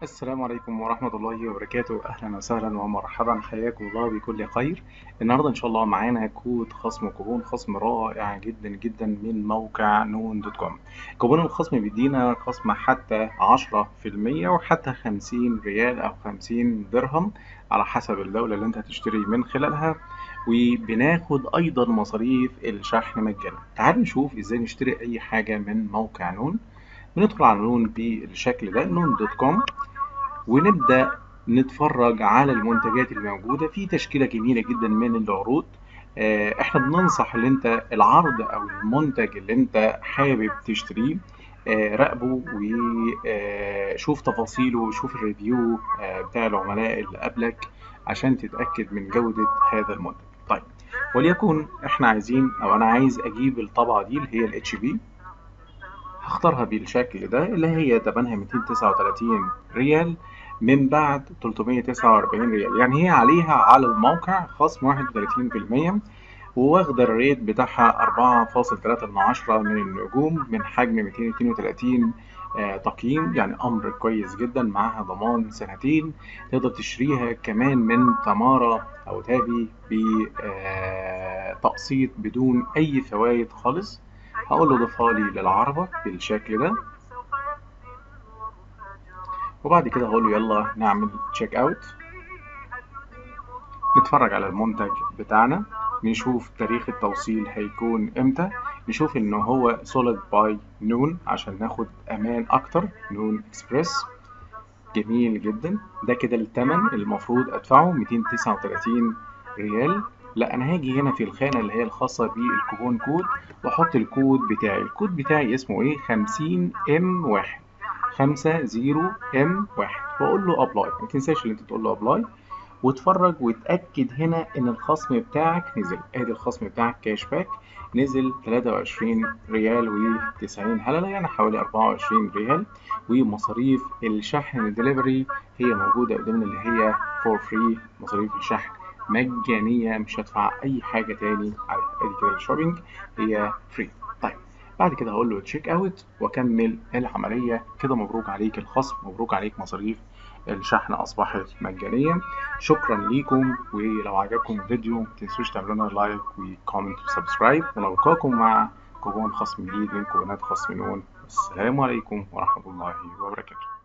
السلام عليكم ورحمة الله وبركاته. أهلا وسهلا ومرحبا، حياكم الله بكل خير. النهاردة إن شاء الله معانا كود خصم، كوبون خصم رائع جدا جدا من موقع نون دوت كوم. كوبون الخصم بيدينا خصم حتى 10% وحتى 50 ريال أو 50 درهم على حسب الدولة اللي أنت هتشتري من خلالها، وبناخد أيضا مصاريف الشحن مجانا. تعال نشوف إزاي نشتري أي حاجة من موقع نون. بندخل على نون بالشكل ده، نون دوت كوم، ونبدأ نتفرج على المنتجات الموجودة في تشكيلة جميلة جدا من العروض. احنا بننصح ان انت العرض او المنتج اللي انت حابب تشتريه راقبه وشوف تفاصيله وشوف الريفيو بتاع العملاء اللي قبلك عشان تتأكد من جودة هذا المنتج. طيب، وليكن احنا عايزين او انا عايز اجيب الطبعة دي اللي هي الاتش بي. هختارها بالشكل ده اللي هي تمنها 239 ريال من بعد 349 ريال، يعني هي عليها على الموقع خصم 31%، وواخدة الريت بتاعها 4.3 من عشرة من النجوم من حجم 232 تقييم، يعني أمر كويس جدا. معاها ضمان سنتين، تقدر تشتريها كمان من تمارا أو تابي بتقسيط بدون أي فوائد خالص. هقول له ضيفها لي للعربة بالشكل ده، وبعد كده هقول له يلا نعمل تشيك اوت. نتفرج على المنتج بتاعنا، نشوف تاريخ التوصيل هيكون امتى، نشوف ان هو سوليد باي نون عشان ناخد امان اكتر، نون اكسبريس. جميل جدا. ده كده الثمن المفروض ادفعه 239 ريال. لا، انا هاجي هنا في الخانة اللي هي الخاصة بالكوبون كود واحط الكود بتاعي. الكود بتاعي اسمه ايه؟ 50M1، 50M1، واقول له ابلاي. ما تنساش ان انت تقول له ابلاي واتفرج واتأكد هنا ان الخصم بتاعك نزل. ادي الخصم بتاعك كاش باك نزل 23 ريال و90 هللة، يعني حوالي 24 ريال. ومصاريف الشحن الدليفري هي موجودة قدامنا اللي هي فور فري، مصاريف الشحن مجانية، مش هدفع اي حاجة تاني عليها. ادي كده الشوبينج هي فري. طيب، بعد كده هقول له تشيك اوت واكمل العملية. كده مبروك عليك الخصم، مبروك عليك مصاريف الشحن اصبحت مجانية. شكرا ليكم، ولو عجبكم الفيديو متنسوش تعملوا لنا لايك وكومنت وسبسكرايب، ونلقاكم مع كوبون خصم جديد من كوبونات خصم نون. السلام عليكم ورحمة الله وبركاته.